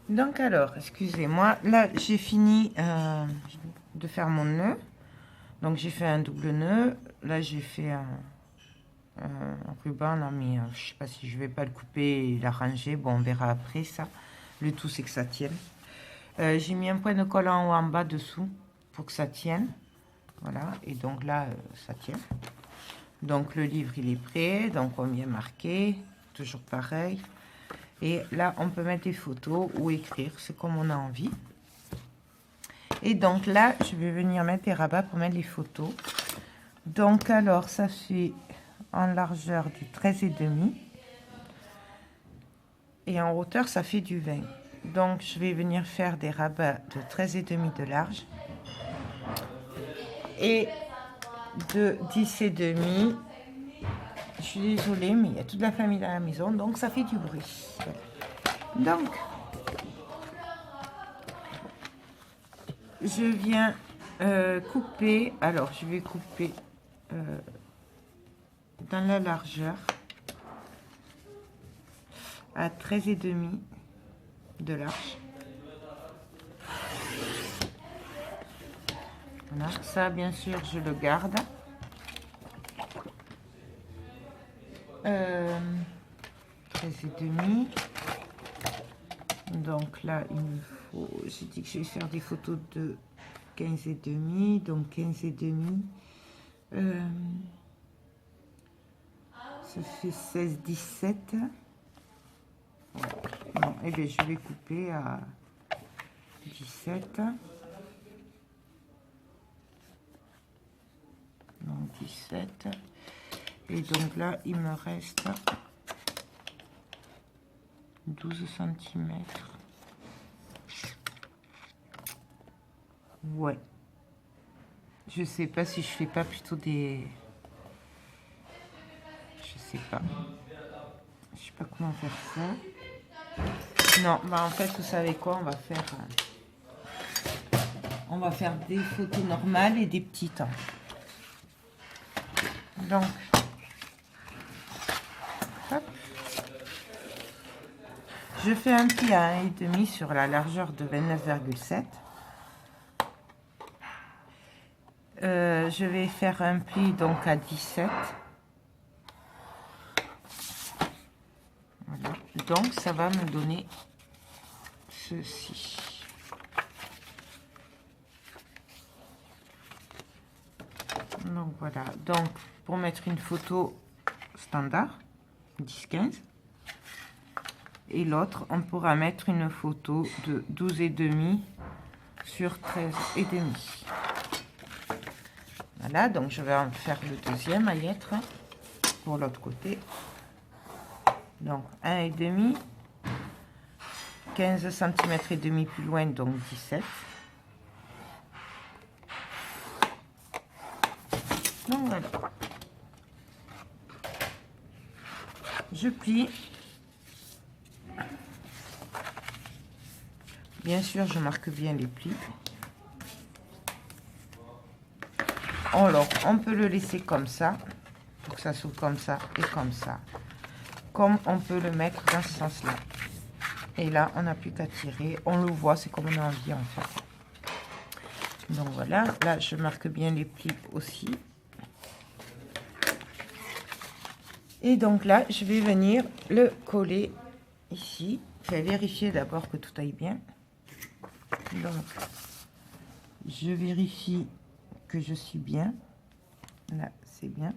Donc alors, excusez-moi, là j'ai fini de faire mon nœud. Donc j'ai fait un double nœud. Là j'ai fait un ruban, là, mais je sais pas si je vais pas le couper et l'arranger. Bon, on verra après ça. Le tout c'est que ça tienne. J'ai mis un point de colle en haut en bas dessous pour que ça tienne. Voilà, et donc là ça tient. Donc le livre il est prêt, donc on vient marquer, toujours pareil. Et là on peut mettre des photos ou écrire, c'est comme on a envie. Et donc là je vais venir mettre des rabats pour mettre les photos. Donc alors ça fait en largeur du 13,5 et en hauteur ça fait du 20. Donc je vais venir faire des rabats de 13,5 de large et de 10,5. Je suis désolée, mais il y a toute la famille dans la maison, donc ça fait du bruit. Voilà. Donc, je viens couper. Alors, je vais couper dans la largeur à 13,5 de large. Voilà. Ça, bien sûr, je le garde. 13,5. Donc là, il me faut... J'ai dit que je vais faire des photos de 15,5. Donc 15,5. Ça fait 16,17. Non, et bien je vais couper à 17. Donc 17. Et donc là, il me reste 12 cm. Ouais. Je sais pas si je fais pas plutôt des... Je sais pas. Je sais pas comment faire ça. Non, bah en fait, vous savez quoi, on va faire des photos normales et des petites. Donc, hop. Je fais un pli à 1,5 sur la largeur de 29,7. Je vais faire un pli donc à 17. Voilà. Donc, ça va me donner ceci. Donc voilà, donc pour mettre une photo standard 10-15 et l'autre on pourra mettre une photo de 12,5 sur 13,5. Voilà, donc je vais en faire le deuxième à y être pour l'autre côté. Donc 1,5, 15 cm et demi plus loin, donc 17. Donc voilà, je plie. Bien sûr, je marque bien les plis. Alors, on peut le laisser comme ça, pour que ça s'ouvre comme ça et comme ça. Comme on peut le mettre dans ce sens-là. Et là, on n'a plus qu'à tirer. On le voit, c'est comme on a envie en fait. Donc voilà, là, je marque bien les plis aussi. Et donc là, je vais venir le coller ici. Je vais vérifier d'abord que tout aille bien. Donc, je vérifie que je suis bien. Là, c'est bien.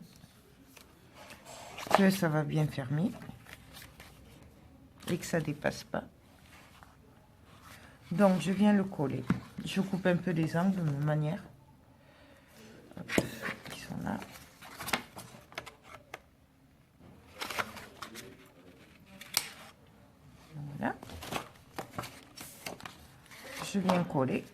Que ça va bien fermer. Et que ça dépasse pas. Donc, je viens le coller. Je coupe un peu les angles de même manière. Hop, ils sont là. Voilà. Je viens coller.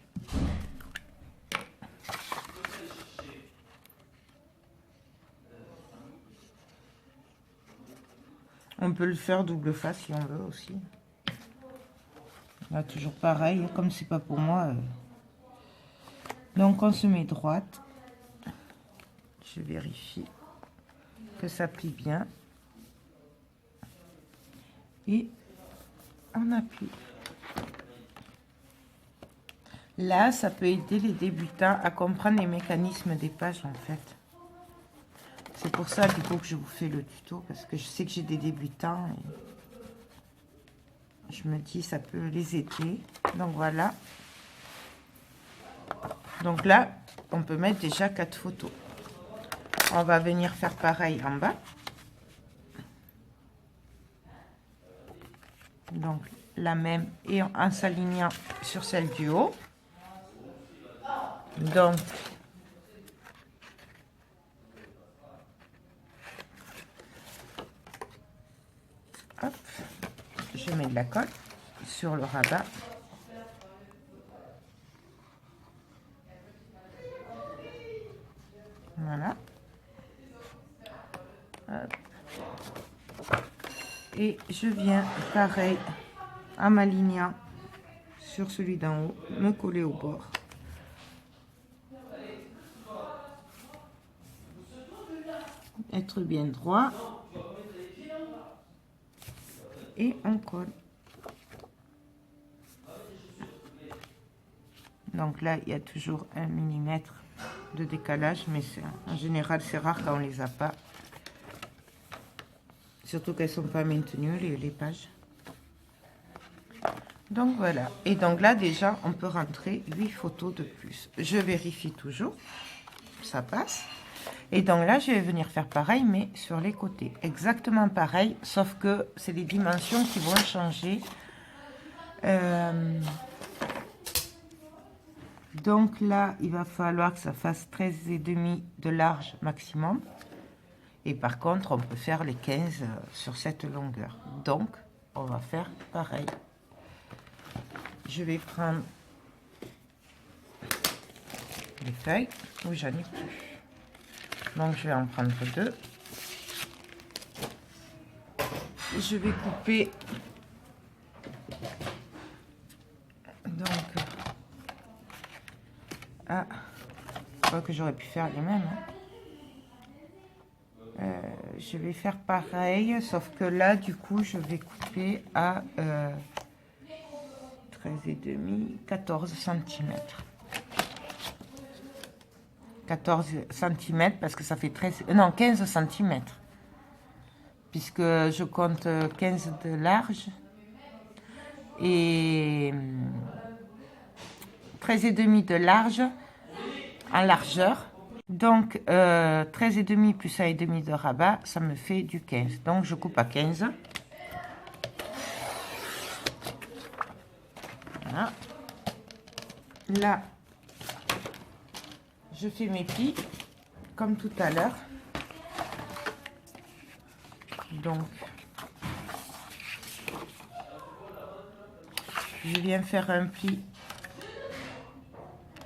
On peut le faire double face si on veut aussi. Là, toujours pareil, comme c'est pas pour moi. Donc, on se met droite. Je vérifie que ça plie bien. Et on appuie. Là, ça peut aider les débutants à comprendre les mécanismes des pages, en fait. C'est pour ça, du coup, que je vous fais le tuto, parce que je sais que j'ai des débutants. Et je me dis, ça peut les aider. Donc, voilà. Donc là, on peut mettre déjà 4 photos. On va venir faire pareil en bas. Donc, la même, et en s'alignant sur celle du haut. Donc, hop, je mets de la colle sur le rabat. Voilà. Hop. Et je viens, pareil, en m'alignant sur celui d'en haut, me coller au bord. Être bien droit. Et on colle. Donc là, il y a toujours 1 mm de décalage, mais en général, c'est rare quand on les a pas. Surtout qu'elles sont pas maintenues, les pages. Donc voilà. Et donc là, déjà, on peut rentrer 8 photos de plus. Je vérifie toujours. Ça passe. Et donc là, je vais venir faire pareil, mais sur les côtés. Exactement pareil, sauf que c'est les dimensions qui vont changer. Donc là, il va falloir que ça fasse 13,5 de large maximum. Et par contre, on peut faire les 15 sur cette longueur. Donc, on va faire pareil. Je vais prendre les feuilles. Oui, j'en ai plus. Donc, je vais en prendre 2. Je vais couper. Donc, je crois que j'aurais pu faire les mêmes. Je vais faire pareil, sauf que là, du coup, je vais couper à 13,5, 14 cm. 14 cm parce que ça fait 15 cm. Puisque je compte 15 de large et 13,5 de large en largeur. Donc 13,5 plus 1,5 de rabat, ça me fait du 15. Donc je coupe à 15. Voilà. Là, je fais mes plis comme tout à l'heure. Donc, je viens faire un pli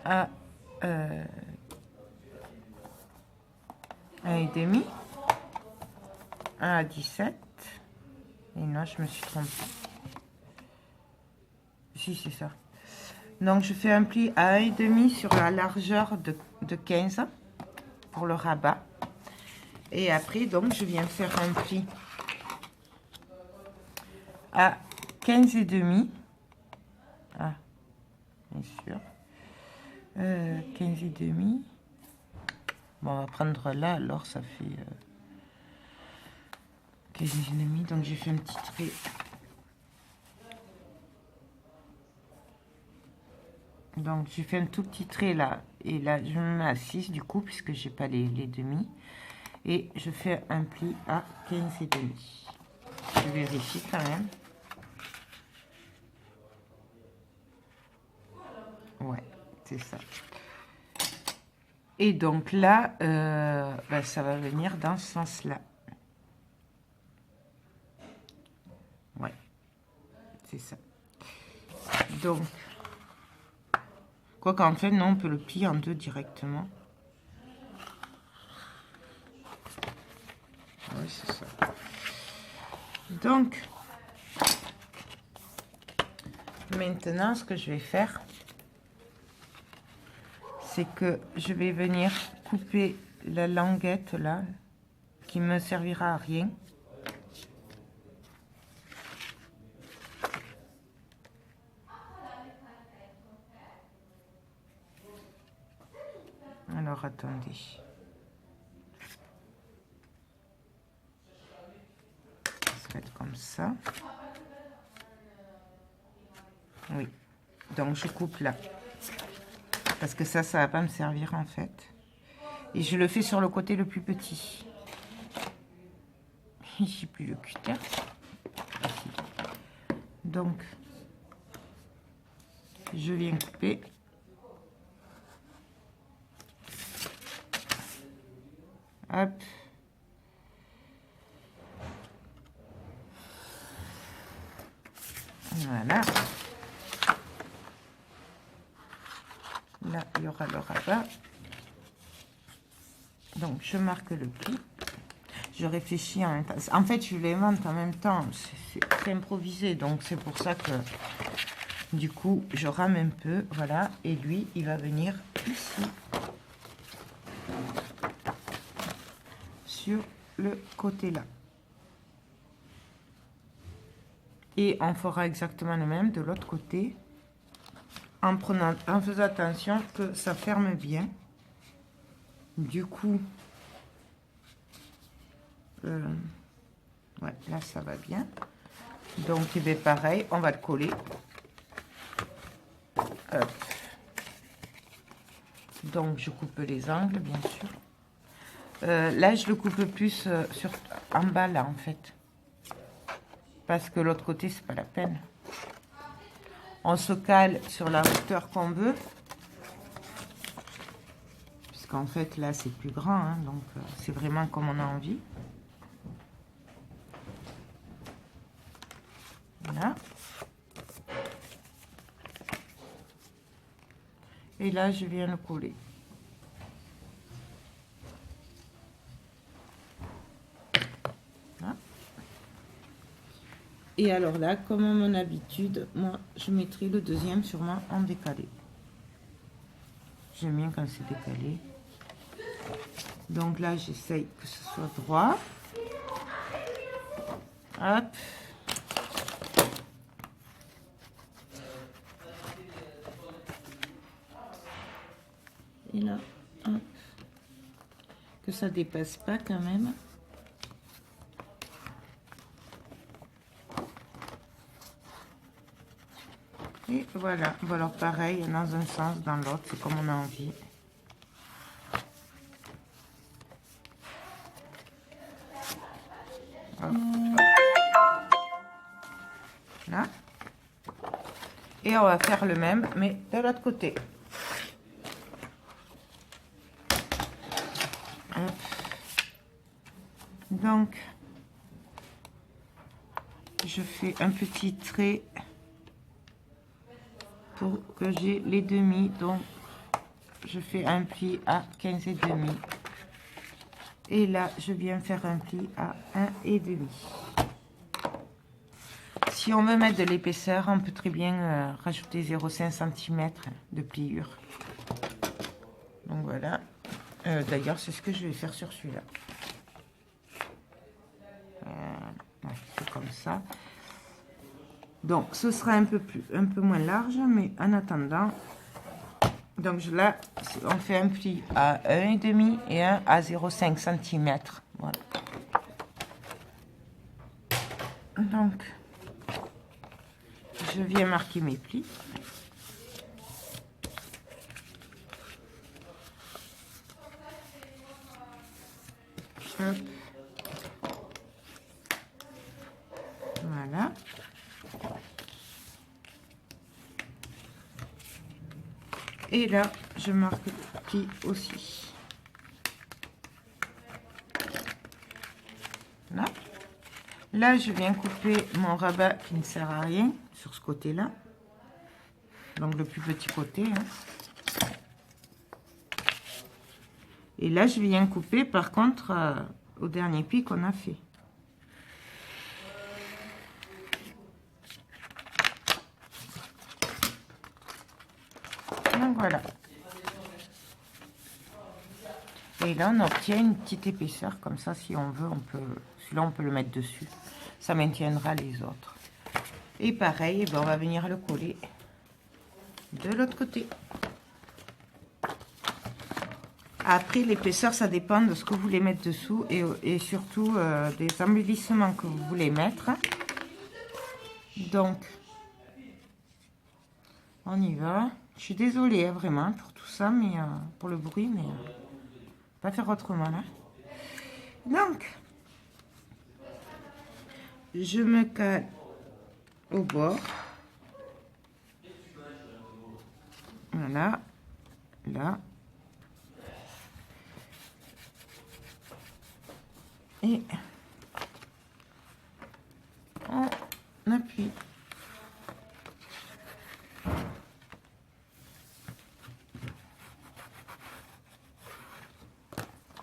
à 1,5, 1 à 17. Et non, je me suis trompée. Si, c'est ça. Donc, je fais un pli à 1,5 sur la largeur de 15 pour le rabat. Et après, donc, je viens faire un pli à 15,5. Ah, bien sûr. 15,5. Bon, on va prendre là, alors ça fait 15,5. Donc, j'ai fait un petit trait. Donc, j'ai fait un tout petit trait là. Et là, je me mets à 6 du coup, puisque j'ai pas les demi. Et je fais un pli à 15,5. Je vérifie quand même. Ouais, c'est ça. Et donc là, ça va venir dans ce sens-là. Ouais, c'est ça. Donc, quoi qu'en fait, non, on peut le plier en 2 directement. Oui, c'est ça. Donc, maintenant, ce que je vais faire, c'est que je vais venir couper la languette là, qui me servira à rien. Alors, attendez. Ça va être comme ça. Oui. Donc, je coupe là. Parce que ça va pas me servir en fait. Et je le fais sur le côté le plus petit. J'ai plus le cutter. Donc, je viens couper. Hop. Voilà. Là, il y aura le rabat. Donc, je marque le pli. Je réfléchis en même temps. En fait, je l'invente en même temps. C'est improvisé. Donc, c'est pour ça que, du coup, je rame un peu. Voilà. Et lui, il va venir ici. Sur le côté là. Et on fera exactement le même de l'autre côté. En faisant attention que ça ferme bien. Du coup, ouais, là ça va bien. Donc, eh bien, pareil, on va le coller. Hop. Donc, je coupe les angles, bien sûr. Là, je le coupe plus en bas, là, en fait. Parce que l'autre côté, c'est pas la peine. On se cale sur la hauteur qu'on veut. Puisqu'en fait, là, c'est plus grand. Hein, donc, c'est vraiment comme on a envie. Voilà. Et là, je viens le coller. Voilà. Et alors là, comme à mon habitude, moi, je mettrai le deuxième sûrement en décalé. J'aime bien quand c'est décalé. Donc là, j'essaye que ce soit droit. Hop. Et là, hop. Que ça dépasse pas quand même. Et voilà. Bon, alors pareil, dans un sens, dans l'autre, c'est comme on a envie. Hop. Là. Et on va faire le même, mais de l'autre côté. Hop. Donc, je fais un petit trait pour que j'ai les demi. Donc, je fais un pli à 15,5. Et là, je viens faire un pli à 1,5. Si on veut mettre de l'épaisseur, on peut très bien rajouter 0,5 cm de pliure. Donc voilà. D'ailleurs, c'est ce que je vais faire sur celui-là. Ouais, c'est comme ça. Donc, ce sera un peu moins large, mais en attendant, donc là, on fait un pli à 1,5 et un à 0,5 cm. Voilà. Donc, je viens marquer mes plis. Hop. Voilà. Et là, je marque le pli aussi. Là. Là, je viens couper mon rabat qui ne sert à rien sur ce côté-là. Donc, le plus petit côté. Hein. Et là, je viens couper, par contre, au dernier pli qu'on a fait. Donc, voilà. Et là, on obtient une petite épaisseur, comme ça, si on veut, on peut... Celui-là, on peut le mettre dessus. Ça maintiendra les autres. Et pareil, ben, on va venir le coller de l'autre côté. Après, l'épaisseur, ça dépend de ce que vous voulez mettre dessous et surtout des embellissements que vous voulez mettre. Donc, on y va. Je suis désolée, hein, vraiment, pour tout ça, mais pour le bruit, mais pas faire autrement, là. Donc, je me cale au bord. Voilà. Là. Et on appuie.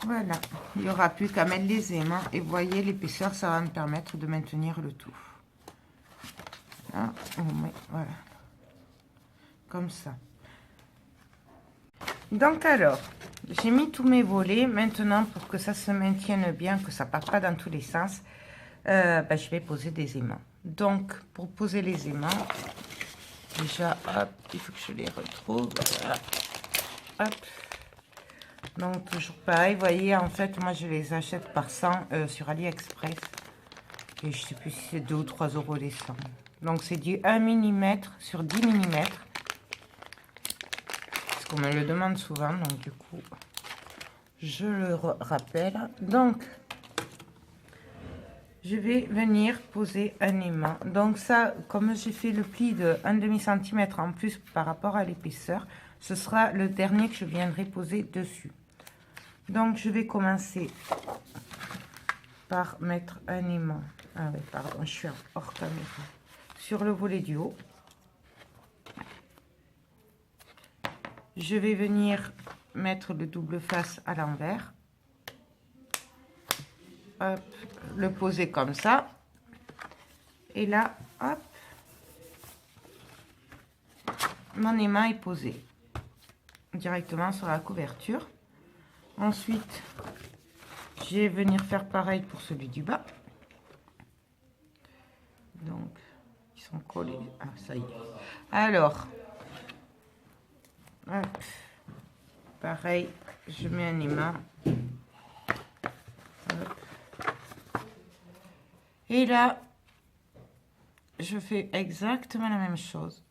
Voilà, il n'y aura plus qu'à mettre les aimants et vous voyez l'épaisseur, ça va me permettre de maintenir le tout. Là, on met, voilà, comme ça. Donc alors, j'ai mis tous mes volets. Maintenant, pour que ça se maintienne bien, que ça ne parte pas dans tous les sens, je vais poser des aimants. Donc, pour poser les aimants, déjà, hop, il faut que je les retrouve. Voilà. Hop. Donc, toujours pareil, vous voyez, en fait, moi, je les achète par 100 sur AliExpress. Et je sais plus si c'est 2 ou 3 euros les 100. Donc, c'est du 1 mm sur 10 mm. Parce qu'on me le demande souvent, donc du coup, je le rappelle. Donc, je vais venir poser un aimant. Donc ça, comme j'ai fait le pli de 1/2 cm en plus par rapport à l'épaisseur, ce sera le dernier que je viendrai poser dessus. Donc, je vais commencer par mettre un aimant. Ah oui, pardon, je suis hors caméra. Sur le volet du haut. Je vais venir mettre le double face à l'envers. Hop, le poser comme ça. Et là, hop, mon aimant est posé directement sur la couverture. Ensuite, je vais venir faire pareil pour celui du bas. Donc, ils sont collés. Ah, ça y est. Alors, hop, pareil, je mets un aimant. Hop. Et là, je fais exactement la même chose.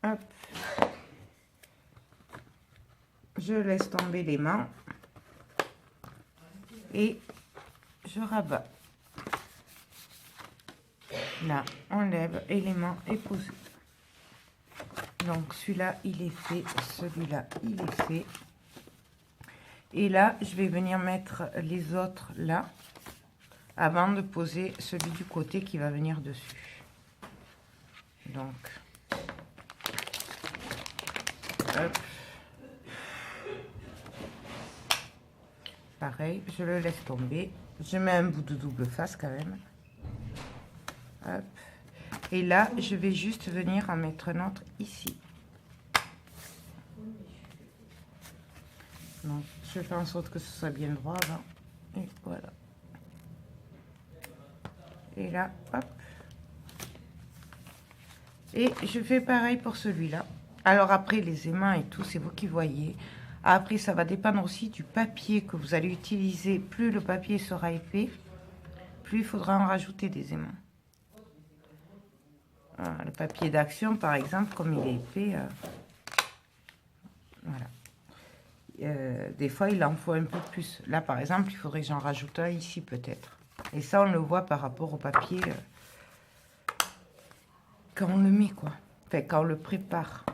Hop. Je laisse tomber l'aimant. Et je rabats. Là, on lève et l'aimant est posé. Donc, celui-là, il est fait. Celui-là, il est fait. Et là, je vais venir mettre les autres là, avant de poser celui du côté qui va venir dessus. Donc, hop. Pareil, je le laisse tomber. Je mets un bout de double face quand même. Hop. Et là, je vais juste venir en mettre un autre ici. Donc, je fais en sorte que ce soit bien droit là. Et voilà. Et là, hop. Et je fais pareil pour celui-là. Alors après, les aimants et tout, c'est vous qui voyez. Après, ça va dépendre aussi du papier que vous allez utiliser. Plus le papier sera épais, plus il faudra en rajouter des aimants. Voilà, le papier d'action, par exemple, comme il est épais, voilà. Des fois, il en faut un peu plus. Là, par exemple, il faudrait que j'en rajoute un ici, peut-être. Et ça, on le voit par rapport au papier quand on le met, quoi. Enfin, quand on le prépare.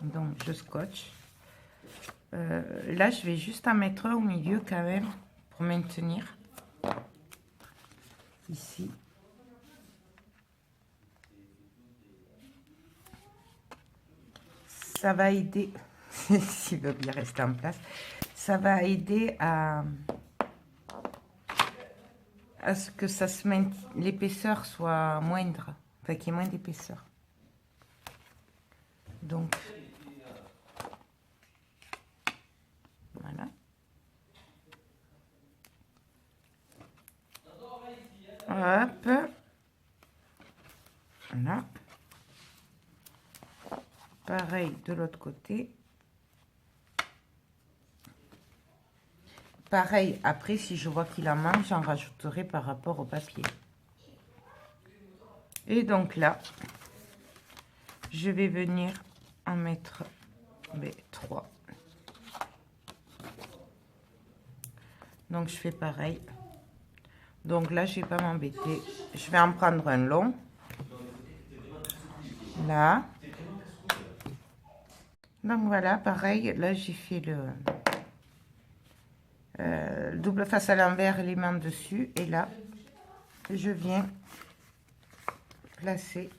Donc, je scotche. Là, je vais juste en mettre un au milieu, quand même, pour maintenir. Ici. Ça va aider... S'il veut bien rester en place, ça va aider à ce que ça se l'épaisseur soit moindre, enfin qu'il y ait moins d'épaisseur. Donc voilà. Hop. Voilà. pareil de l'autre côté. Pareil, après, si je vois qu'il en manque, j'en rajouterai par rapport au papier. Et donc là, je vais venir en mettre 3. Donc, je fais pareil. Donc là, je ne vais pas m'embêter. Je vais en prendre un long. Là. Donc voilà, pareil. Là, j'ai fait le double face à l'envers, l'aimant dessus. Et là, je viens placer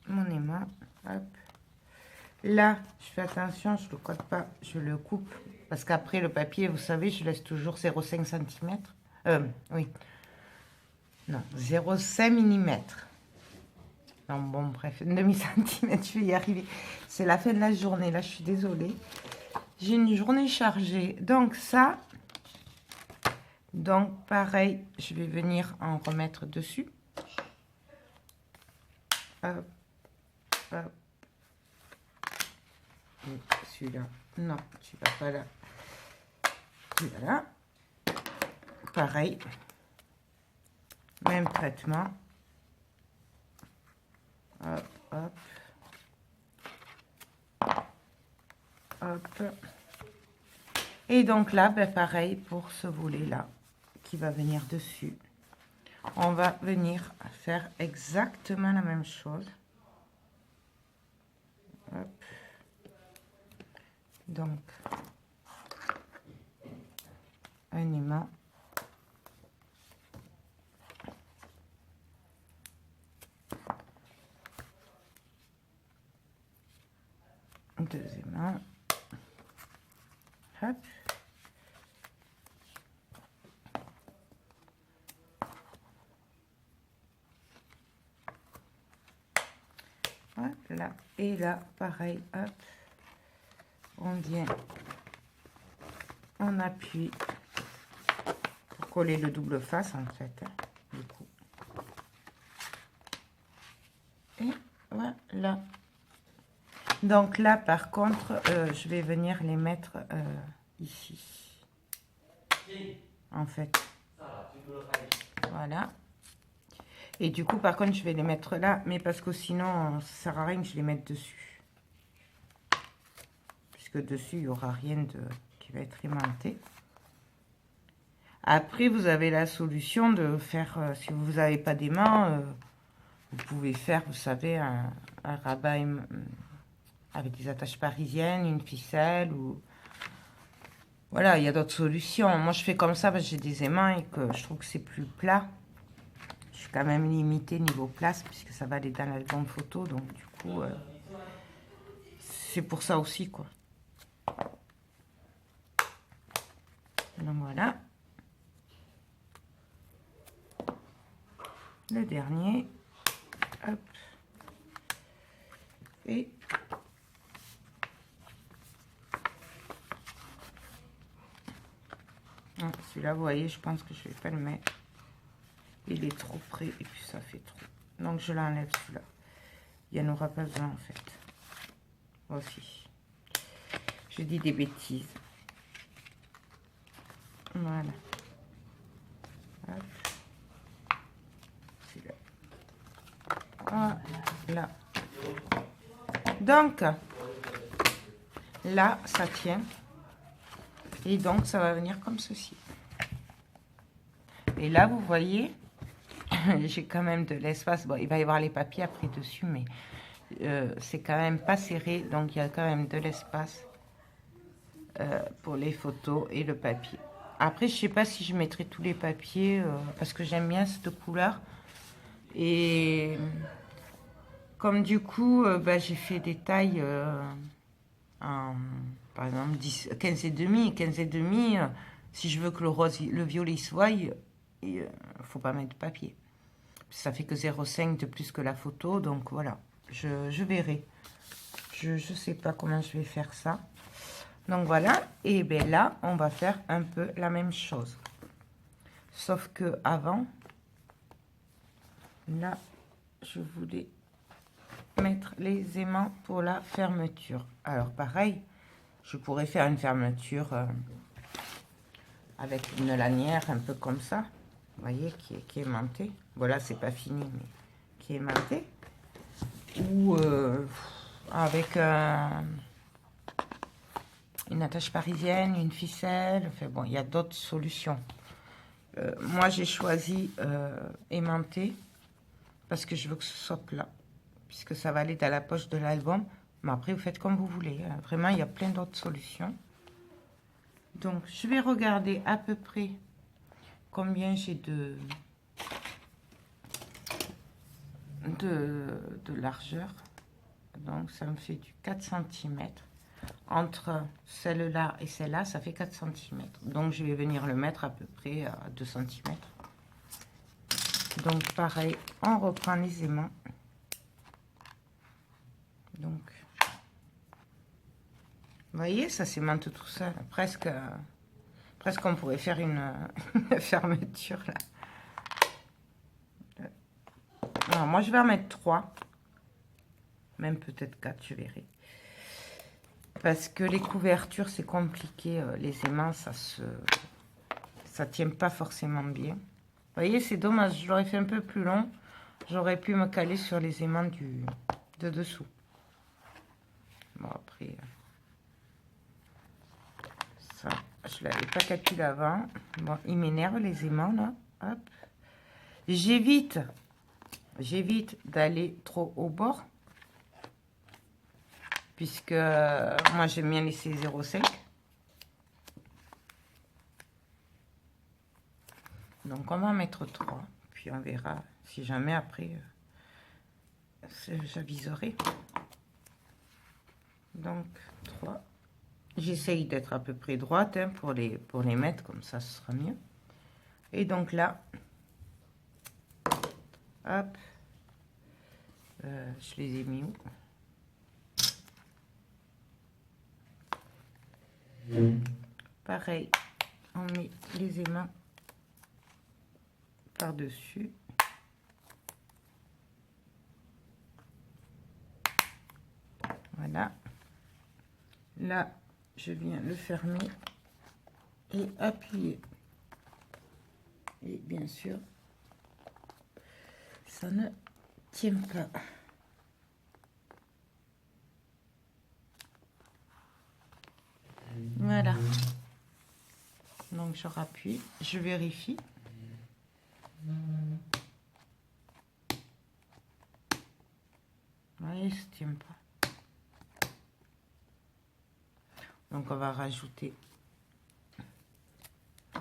mon aimant. Hop. Là, je fais attention, je ne le code pas, je le coupe. Parce qu'après, le papier, vous savez, je laisse toujours 0,5 cm. Oui. Non, 0,5 mm. Non, bon, bref, une demi-centimètre, je vais y arriver. C'est la fin de la journée, là, je suis désolée. J'ai une journée chargée. Donc, ça. Donc, pareil, je vais venir en remettre dessus. Hop, hop. Celui-là, non, tu vas pas là. Voilà. Pareil. Même traitement. Hop, hop. Hop. Et donc là, ben pareil pour ce volet-là qui va venir dessus. On va venir faire exactement la même chose. Hop. Donc, un aimant. Deux aimants. Hop. Voilà. Et là, pareil, hop. On vient, on appuie pour coller le double face en fait, hein, du coup. Et voilà. Donc là, par contre, je vais venir les mettre ici. En fait. Voilà. Et du coup, par contre, je vais les mettre là, mais parce que sinon, ça sert à rien que je les mette dessus. Puisque dessus, il n'y aura rien qui va être aimanté. Après, vous avez la solution de faire, si vous n'avez pas d'aimant, vous pouvez faire, vous savez, un rabat avec des attaches parisiennes, une ficelle ou... Voilà, il y a d'autres solutions. Moi, je fais comme ça parce que j'ai des aimants et que je trouve que c'est plus plat. Je suis quand même limitée niveau place puisque ça va aller dans l'album photo. Donc, du coup, c'est pour ça aussi, quoi. Donc, voilà. Le dernier. Hop. Et... celui-là, vous voyez, je pense que je vais pas le mettre. Il est trop près et puis ça fait trop. Donc, je l'enlève celui-là. Il n'y en aura pas besoin, en fait. Aussi. Je dis des bêtises. Voilà. Hop. Celui-là. Voilà. Donc, là, ça tient. Et donc, ça va venir comme ceci. Et là, vous voyez, j'ai quand même de l'espace. Bon, il va y avoir les papiers après dessus, mais c'est quand même pas serré. Donc, il y a quand même de l'espace pour les photos et le papier. Après, je sais pas si je mettrai tous les papiers parce que j'aime bien cette couleur. Et comme du coup, bah, j'ai fait des tailles par exemple 10, 15 et demi. 15 et demi, si je veux que le rose, le violet soit, il faut pas mettre de papier. Ça fait que 0,5 de plus que la photo, donc voilà. Je verrai. Je sais pas comment je vais faire ça. Donc voilà, et bien là, on va faire un peu la même chose. Sauf que avant, là, je voulais mettre les aimants pour la fermeture. Alors pareil, je pourrais faire une fermeture avec une lanière un peu comme ça, vous voyez, qui est aimantée. Voilà, c'est pas fini, mais qui est aimantée. Ou avec une attache parisienne, une ficelle. Enfin bon, il y a d'autres solutions. Moi, j'ai choisi aimanté parce que je veux que ce soit plat, puisque ça va aller dans la poche de l'album. Mais après, vous faites comme vous voulez. Hein. Vraiment, il y a plein d'autres solutions. Donc, je vais regarder à peu près combien j'ai de largeur. Donc, ça me fait du 4 cm. Entre celle-là et celle-là, ça fait 4 cm. Donc, je vais venir le mettre à peu près à 2 cm. Donc, pareil, on reprend les aimants. Donc, vous voyez, ça s'aimante tout seul. Presque on pourrait faire une fermeture, là. Alors, moi, je vais en mettre 3. Même peut-être 4, je verrai. Parce que les couvertures, c'est compliqué. Les aimants, ça tient pas forcément bien. Vous voyez, c'est dommage. Je l'aurais fait un peu plus long. J'aurais pu me caler sur les aimants de dessous. Bon, après, ça, je l'avais pas calculé avant. Bon, il m'énerve, les aimants, là. Hop. J'évite d'aller trop au bord. Puisque moi, j'aime bien laisser 0,5. Donc, on va en mettre 3. Puis, on verra si jamais après, j'aviserai. Donc, 3. J'essaye d'être à peu près droite hein, pour les mettre. Comme ça, ce sera mieux. Et donc là, hop. Je les ai mis où? Pareil, on met les aimants par-dessus. Voilà. Là, je viens le fermer et appuyer. Et bien sûr, ça ne tient pas. Voilà. Donc, je rappuie, je vérifie. Oui, ça ne tient pas. Donc, on va rajouter.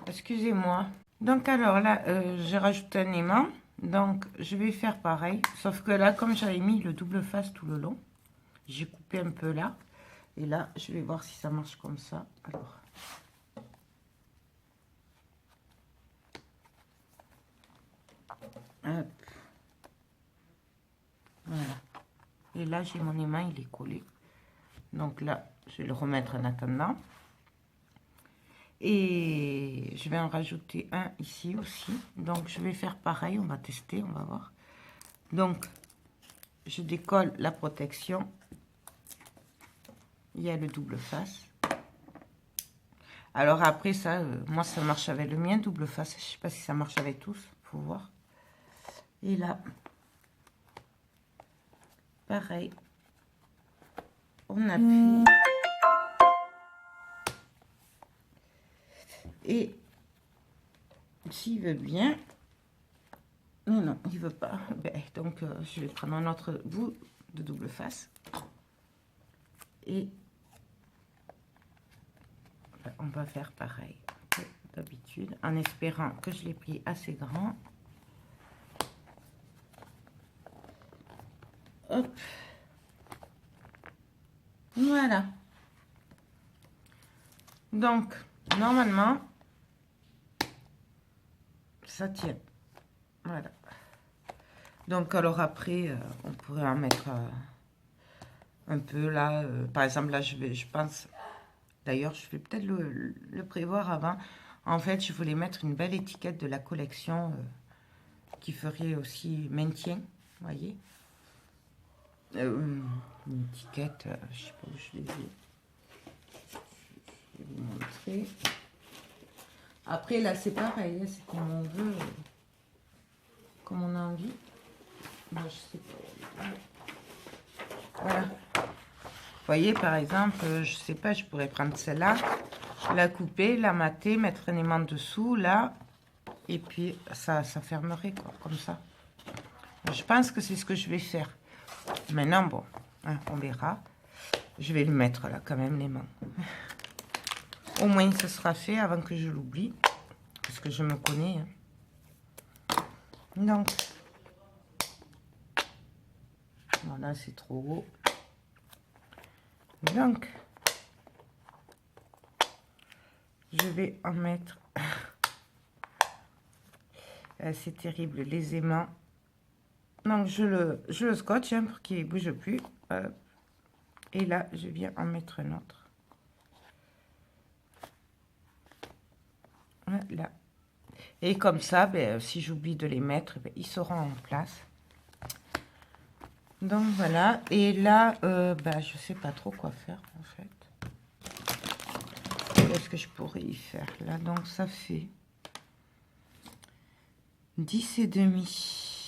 Excusez-moi. Donc, alors là, j'ai rajouté un aimant. Donc, je vais faire pareil. Sauf que là, comme j'avais mis le double face tout le long, j'ai coupé un peu là. Et là, je vais voir si ça marche comme ça. Alors. Hop. Voilà. Et là, j'ai mon aimant, il est collé. Donc là, je vais le remettre en attendant. Et je vais en rajouter un ici aussi. Donc, je vais faire pareil. On va tester, on va voir. Donc, je décolle la protection. Il y a le double face. Alors après, ça, moi, ça marche avec le mien, double face. Je ne sais pas si ça marche avec tous. Il faut voir. Et là, pareil. On appuie. Et s'il veut bien, non, il veut pas. Ben, donc, je vais prendre un autre bout de double face. Et on va faire pareil que d'habitude, en espérant que je l'ai pris assez grand. Hop. Voilà. Donc, normalement, ça tient. Voilà. Donc, alors après, on pourrait en mettre un peu là. Par exemple, là, je pense... D'ailleurs, je vais peut-être le prévoir avant. En fait, je voulais mettre une belle étiquette de la collection qui ferait aussi maintien, vous voyez. Une étiquette, je sais pas où je l'ai vu. Je vais vous montrer. Après, là, c'est pareil, c'est comme on veut, comme on a envie. Moi, je sais pas. Voilà. Vous voyez, par exemple, je sais pas, je pourrais prendre celle-là, la couper, la mater, mettre un aimant dessous, là, et puis ça fermerait, quoi, comme ça. Je pense que c'est ce que je vais faire. Maintenant, bon, hein, on verra. Je vais le mettre là, quand même, l'aimant. Au moins, ce sera fait avant que je l'oublie, parce que je me connais. Hein. Donc, voilà, c'est trop haut. Donc, je vais en mettre. C'est terrible, les aimants. Donc, je le scotche hein, pour qu'il ne bouge plus. Et là, je viens en mettre un autre. Voilà. Et comme ça, ben, si j'oublie de les mettre, ben, ils seront en place. Donc, voilà. Et là, ben, je ne sais pas trop quoi faire, en fait. Qu'est-ce que je pourrais y faire là? Donc, ça fait 10 et demi.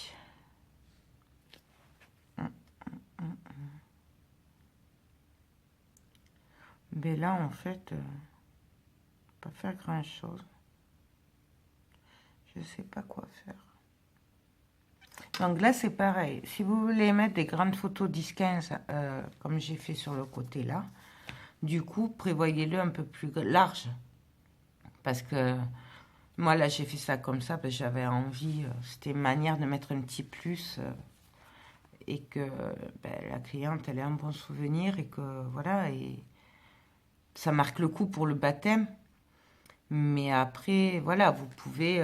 Mais là, en fait, pas faire grand chose. Je sais pas quoi faire. Donc là, c'est pareil. Si vous voulez mettre des grandes photos 10-15, comme j'ai fait sur le côté là, du coup, prévoyez-le un peu plus large. Parce que moi, là, j'ai fait ça comme ça, parce que j'avais envie, c'était une manière de mettre un petit plus, et que ben, la cliente, elle ait un bon souvenir, et que, voilà, et ça marque le coup pour le baptême. Mais après, voilà, vous pouvez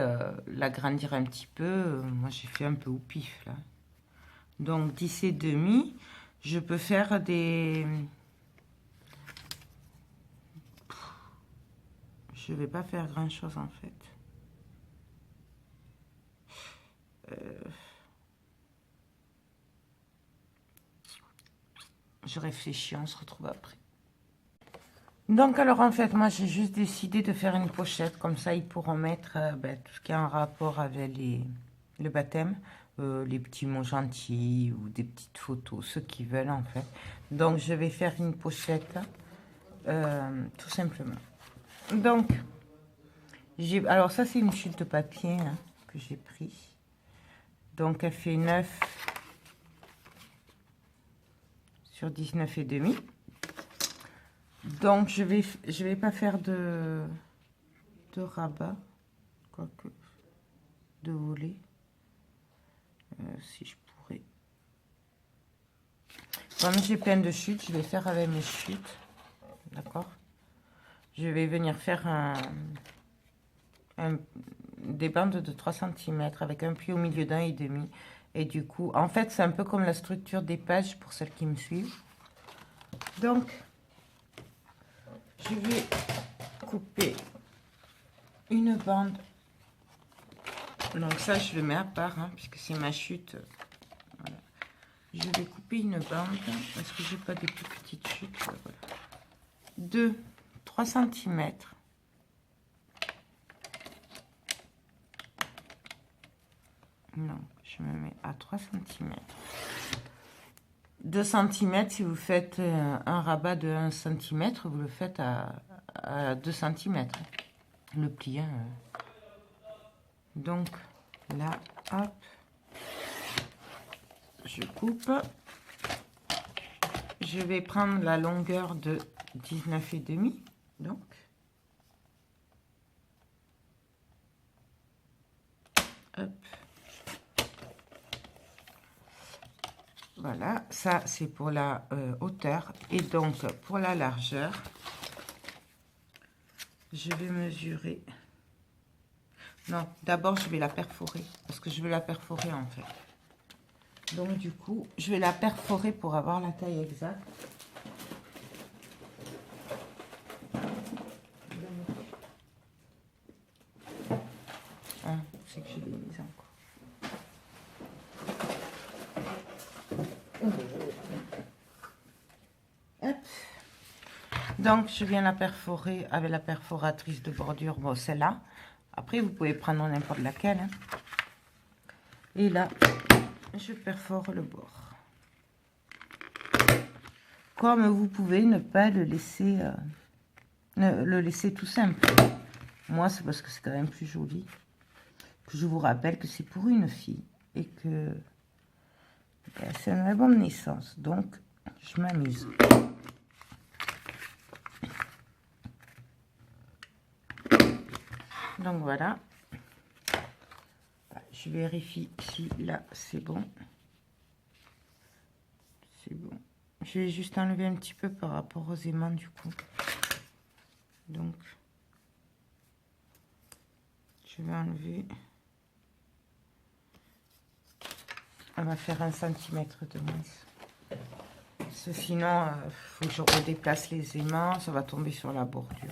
l'agrandir un petit peu. Moi, j'ai fait un peu au pif, là. Donc, 10 et demi. Je peux faire des... Je vais pas faire grand-chose, en fait. Je réfléchis, on se retrouve après. Donc, alors, en fait, moi, j'ai juste décidé de faire une pochette. Comme ça, ils pourront mettre ben, tout ce qui est en rapport avec le baptême. Les petits mots gentils ou des petites photos, ceux qui veulent, en fait. Donc, je vais faire une pochette, tout simplement. Donc, alors ça, c'est une chute de papier hein, que j'ai pris. Donc, elle fait 9 sur 19 et demi. Donc, je vais pas faire de rabat, quoique, de volet, si je pourrais. Comme j'ai plein de chutes, je vais faire avec mes chutes, d'accord? Je vais venir faire des bandes de 3 cm avec un pli au milieu d'un et demi. Et du coup, en fait, c'est un peu comme la structure des pages pour celles qui me suivent. Donc, je vais couper une bande. Donc ça, je le mets à part, hein, puisque c'est ma chute. Voilà. Je vais couper une bande, parce que j'ai pas des plus petites chutes. Voilà. De 3 cm. Non, je me mets à 3 cm. 2 cm, si vous faites un rabat de 1 cm, vous le faites à 2 cm. Le pli. Hein. Donc, là, hop. Je coupe. Je vais prendre la longueur de 19 et demi. Donc. Hop. Voilà, ça c'est pour la hauteur. Et donc pour la largeur, je vais mesurer. Non, d'abord je vais la perforer. Parce que je vais la perforer en fait. Donc du coup, je vais la perforer pour avoir la taille exacte. Ah, c'est que je l'ai mise encore. Donc, je viens la perforer avec la perforatrice de bordure, bon, celle-là. Après, vous pouvez prendre n'importe laquelle. Hein. Et là, je perfore le bord. Comme vous pouvez ne pas le laisser, tout simple. Moi, c'est parce que c'est quand même plus joli. Je vous rappelle que c'est pour une fille et que c'est un album de naissance. Donc, je m'amuse. Donc voilà. Je vérifie si là c'est bon. C'est bon. Je vais juste enlever un petit peu par rapport aux aimants du coup. Donc, je vais enlever. On va faire 1 cm de moins. Sinon, il faut que je redéplace les aimants. Ça va tomber sur la bordure.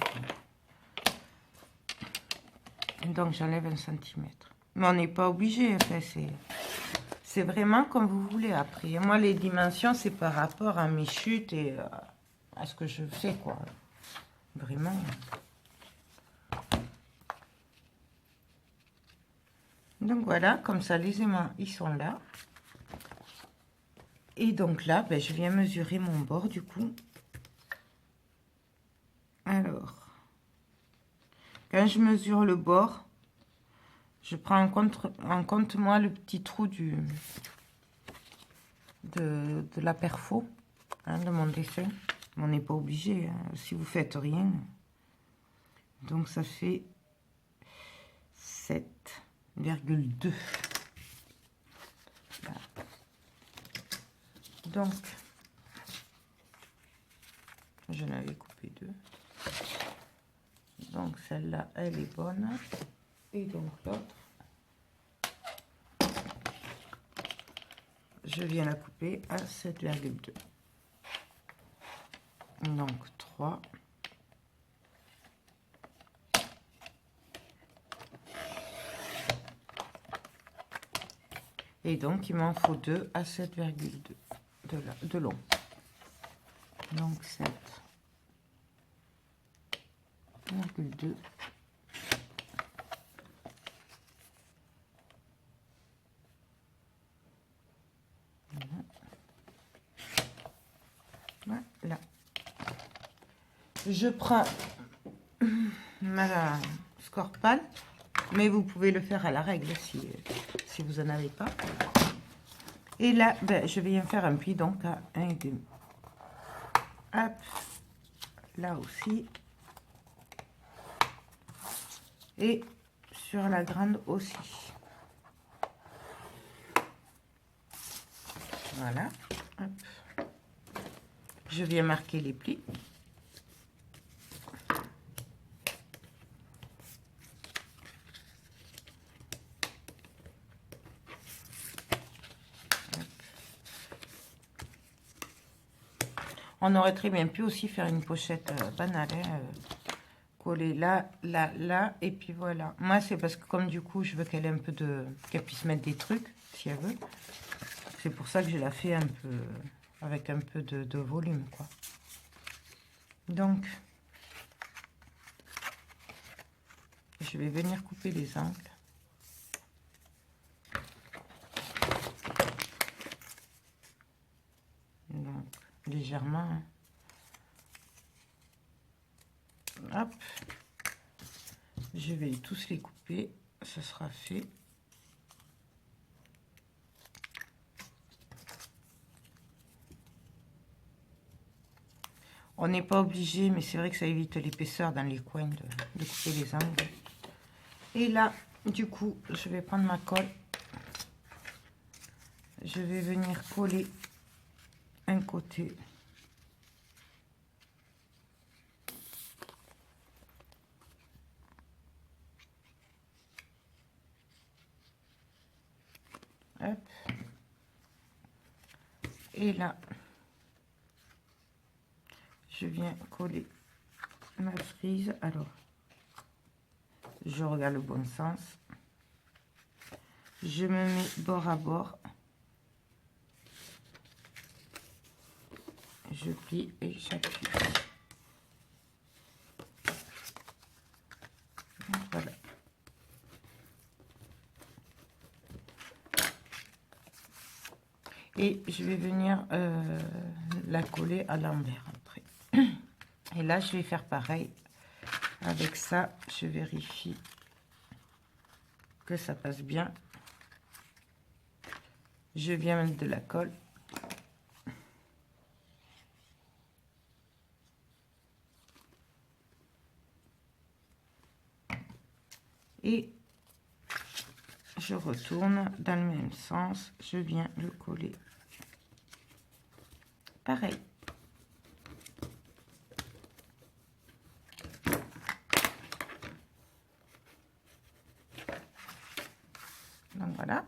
Donc, j'enlève 1 cm. Mais on n'est pas obligé. Enfin, c'est vraiment comme vous voulez après. Moi, les dimensions, c'est par rapport à mes chutes et à ce que je fais, quoi. Vraiment. Donc, voilà. Comme ça, les aimants, ils sont là. Et donc là, ben, je viens mesurer mon bord du coup. Alors, quand je mesure le bord, je prends en compte moi le petit trou de la perfo, hein, de mon dessin. On n'est pas obligé, hein, si vous faites rien. Donc ça fait 7,2. Voilà. Donc, je n'avais coupé 2. Donc, celle-là, elle est bonne. Et donc, l'autre, je viens la couper à 7,2. Donc, 3. Et donc, il m'en faut 2 à 7,2 de long. Donc, 7,2. Voilà. Je prends ma scorpane, mais vous pouvez le faire à la règle si vous n'en avez pas. Et là, ben, je viens faire un pli donc à 1,5. Hop, là aussi. Et sur la grande aussi. Voilà. Hop. Je viens marquer les plis. On aurait très bien pu aussi faire une pochette banale, hein, coller là, là, là, et puis voilà. Moi, c'est parce que comme du coup, je veux qu'elle ait un peu de... qu'elle puisse mettre des trucs, si elle veut. C'est pour ça que je la fais un peu... avec un peu de volume, quoi. Donc, je vais venir couper les angles. Donc, légèrement. Hein. Hop. Je vais tous les couper. Ce sera fait. On n'est pas obligé, mais c'est vrai que ça évite l'épaisseur dans les coins de couper les angles. Et là, du coup, je vais prendre ma colle. Je vais venir coller un côté. Hop. Et là, je viens coller ma frise. Alors, je regarde le bon sens. Je me mets bord à bord. Je plie et j'appuie. Et je vais venir la coller à l'envers après. Et là, je vais faire pareil. Avec ça, je vérifie que ça passe bien. Je viens mettre de la colle. Et je retourne dans le même sens. Je viens le coller. Pareil. Donc voilà.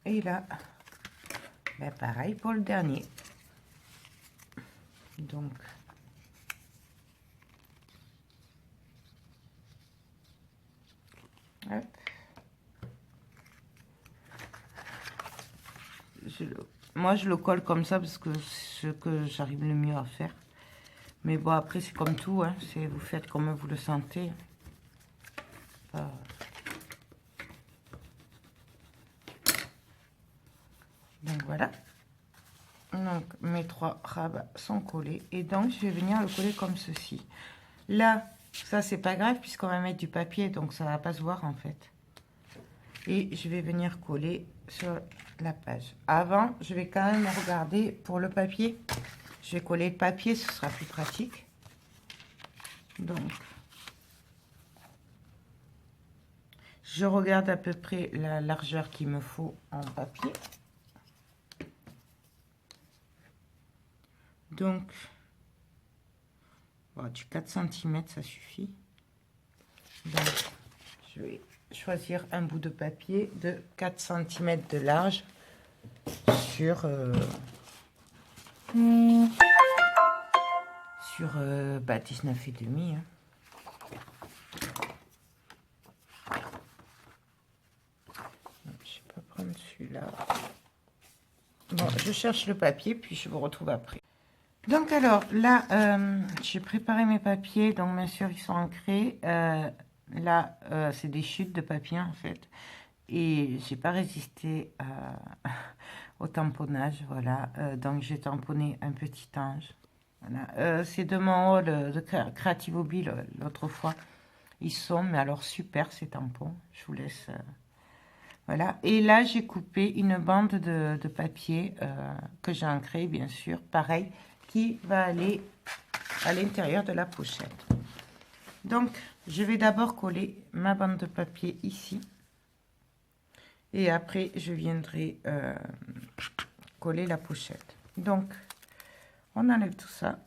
Et là, ben pareil pour le dernier. Donc, hop. Moi, je le colle comme ça parce que c'est ce que j'arrive le mieux à faire. Mais bon, après, c'est comme tout, hein, vous faites comme vous le sentez. Donc voilà. Donc mes 3 rabats sont collés. Et donc, je vais venir le coller comme ceci. Là, ça, c'est pas grave puisqu'on va mettre du papier, donc ça va pas se voir en fait. Et je vais venir coller sur la page. Avant, je vais quand même regarder pour le papier. Je vais coller le papier, ce sera plus pratique. Donc, je regarde à peu près la largeur qu'il me faut en papier. Donc, bon, du 4 cm, ça suffit. Donc, je vais choisir un bout de papier de 4 cm de large sur 19,5. Hein. Je vais pas prendre celui-là. Bon, je cherche le papier, puis je vous retrouve après. Donc alors, là, j'ai préparé mes papiers. Donc, bien sûr, ils sont ancrés. Là, c'est des chutes de papier, en fait. Et j'ai pas résisté au tamponnage, voilà. Donc, j'ai tamponné un petit ange. Voilà. C'est de mon haul de Creative Hobby l'autre fois. Ils sont, mais alors super ces tampons. Je vous laisse... voilà. Et là, j'ai coupé une bande de papier que j'ai ancré, bien sûr. Pareil, qui va aller à l'intérieur de la pochette. Donc, je vais d'abord coller ma bande de papier ici. Et après, je viendrai coller la pochette. Donc, on enlève tout ça.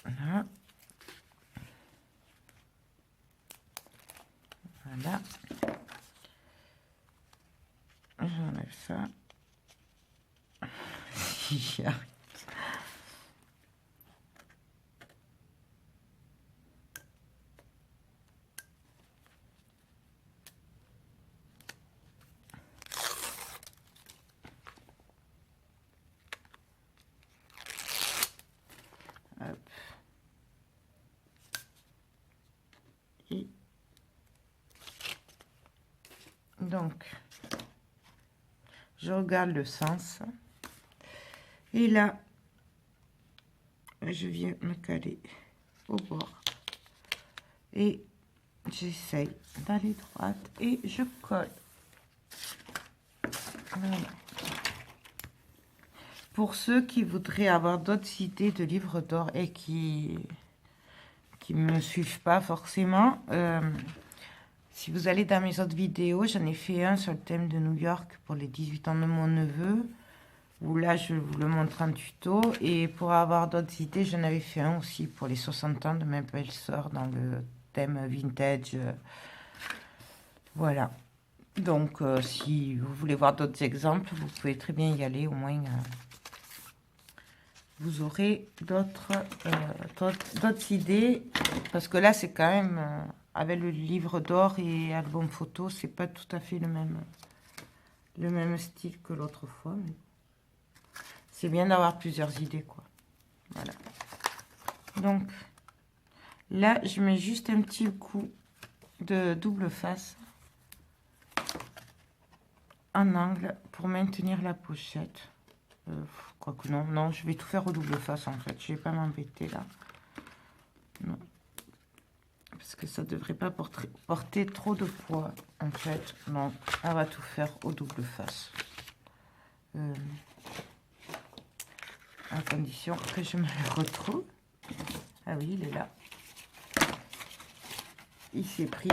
Voilà. Voilà. J'enlève ça. Si j'y arrive. Hop. Et donc, je regarde le sens. Et là, je viens me caler au bord. Et j'essaye d'aller droite et je colle. Voilà. Pour ceux qui voudraient avoir d'autres idées de livres d'or et qui ne me suivent pas forcément, si vous allez dans mes autres vidéos, j'en ai fait un sur le thème de New York pour les 18 ans de mon neveu, où là je vous le montre en tuto. Et pour avoir d'autres idées, j'en avais fait un aussi pour les 60 ans de ma belle-sœur dans le thème vintage. Voilà. Donc si vous voulez voir d'autres exemples, vous pouvez très bien y aller, au moins vous aurez d'autres idées, parce que là c'est quand même avec le livre d'or et album photo, c'est pas tout à fait le même style que l'autre fois, mais c'est bien d'avoir plusieurs idées, quoi. Voilà. Donc Là, je mets juste un petit coup de double face en angle pour maintenir la pochette. Quoique non, non, je vais tout faire au double face en fait. Je vais pas m'embêter là. Non. Parce que ça devrait pas porter trop de poids en fait. Donc, on va tout faire au double face. À condition que je me le retrouve. Ah oui, il est là. Il s'est pris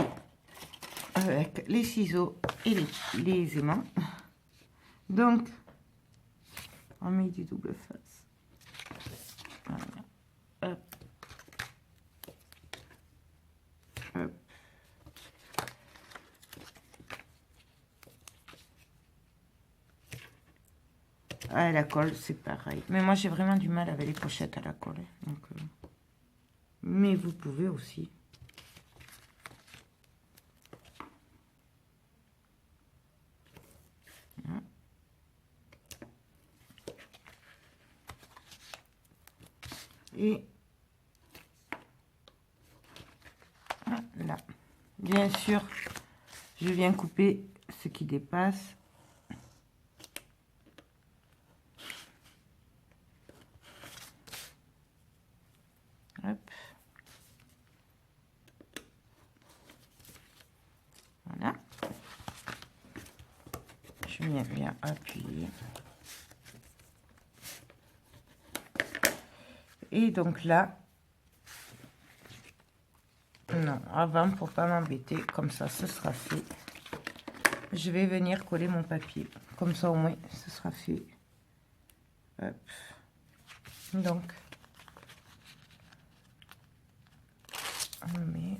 avec les ciseaux et les aimants. Donc, on met du double face. Voilà. Hop. Hop. Ah, la colle, c'est pareil. Mais moi, j'ai vraiment du mal avec les pochettes à la colle. Donc, mais vous pouvez aussi. Et là, bien sûr, je viens couper ce qui dépasse. Hop. Voilà. Je viens bien appuyer. Et donc là, non, avant, pour pas m'embêter, comme ça, ce sera fait. Je vais venir coller mon papier. Comme ça, au moins, ce sera fait. Hop. Donc, on met...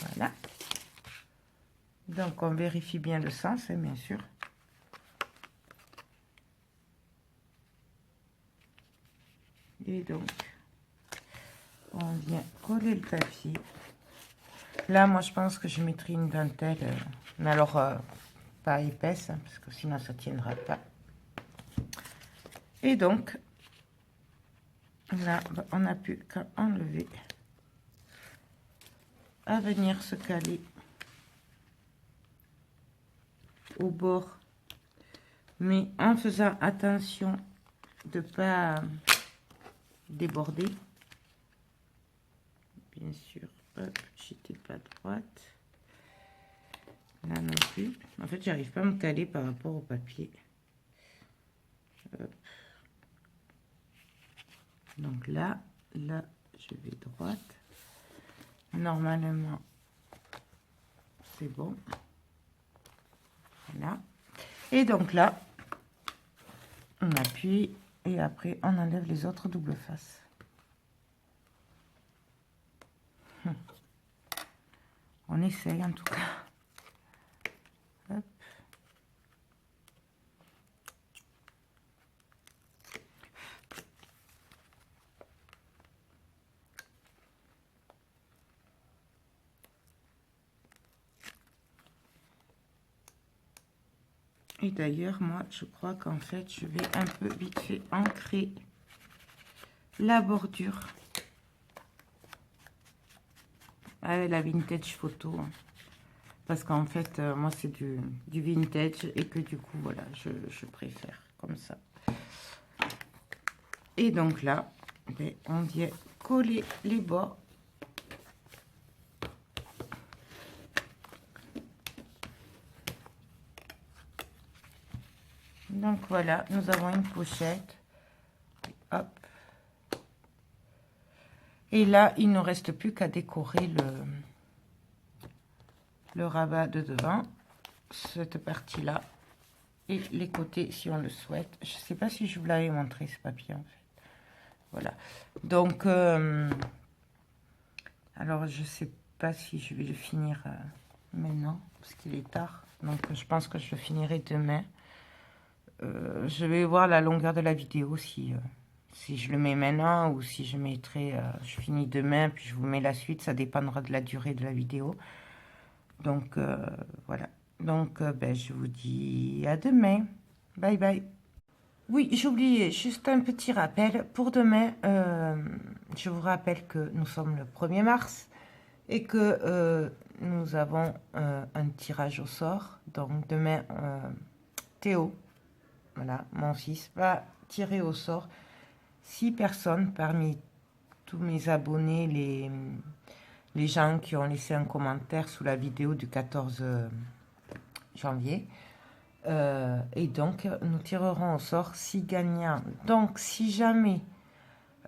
Voilà. Donc, on vérifie bien le sens, hein, bien sûr. Et donc, on vient coller le papier. Là, moi, je pense que je mettrai une dentelle, mais alors, pas épaisse, hein, parce que sinon, ça ne tiendra pas. Et donc, là, on n'a plus qu'à enlever, à venir se caler au bord, mais en faisant attention de ne pas déborder. Bien sûr, hop, j'étais pas droite. Là non plus. En fait, j'arrive pas à me caler par rapport au papier. Hop. Donc là, je vais droite. Normalement, c'est bon. Voilà. Et donc là, on appuie et après, on enlève les autres double faces. On essaye en tout cas. Hop. Et d'ailleurs, moi, je crois qu'en fait, je vais un peu vite fait ancrer la bordure avec la vintage photo. Hein. Parce qu'en fait, moi, c'est du vintage et que du coup, voilà, je préfère comme ça. Et donc là, on vient coller les bords. Donc voilà, nous avons une pochette. Hop. Et là, il ne reste plus qu'à décorer le rabat de devant, cette partie-là, et les côtés si on le souhaite. Je ne sais pas si je vous l'avais montré ce papier en fait. Voilà. Donc, alors je ne sais pas si je vais le finir maintenant, parce qu'il est tard. Donc je pense que je le finirai demain. Je vais voir la longueur de la vidéo si je le mets maintenant ou si je mettrai, je finis demain puis je vous mets la suite, ça dépendra de la durée de la vidéo. Donc voilà, Donc, ben, je vous dis à demain. Bye bye. Oui, j'oubliais juste un petit rappel. Pour demain, je vous rappelle que nous sommes le 1er mars et que nous avons un tirage au sort. Donc, demain, Théo, voilà, mon fils, va tirer au sort 6 personnes parmi tous mes abonnés, les gens qui ont laissé un commentaire sous la vidéo du 14 janvier. Et donc, nous tirerons au sort 6 gagnants. Donc, si jamais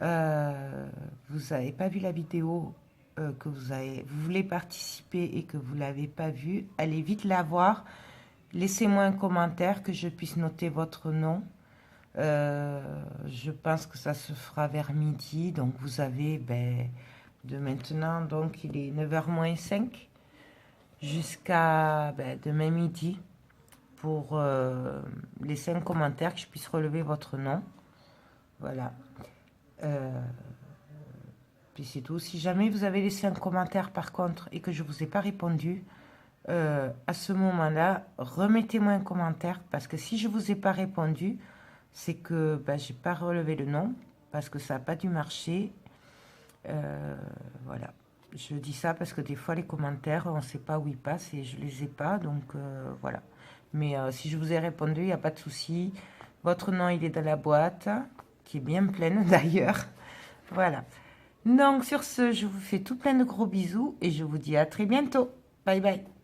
vous n'avez pas vu la vidéo, que vous voulez participer et que vous ne l'avez pas vue, allez vite la voir. Laissez-moi un commentaire que je puisse noter votre nom. Je pense que ça se fera vers midi. Donc, vous avez de maintenant, donc il est 9h moins 5 jusqu'à demain midi pour laisser un commentaire que je puisse relever votre nom. Voilà. Puis c'est tout. Si jamais vous avez laissé un commentaire par contre et que je ne vous ai pas répondu, à ce moment-là, remettez-moi un commentaire parce que si je ne vous ai pas répondu, c'est que je n'ai pas relevé le nom parce que ça n'a pas dû marcher. Voilà. Je dis ça parce que des fois, les commentaires, on ne sait pas où ils passent et je ne les ai pas. Donc, voilà. Mais si je vous ai répondu, il n'y a pas de souci. Votre nom, il est dans la boîte, qui est bien pleine d'ailleurs. Voilà. Donc, sur ce, je vous fais tout plein de gros bisous et je vous dis à très bientôt. Bye bye.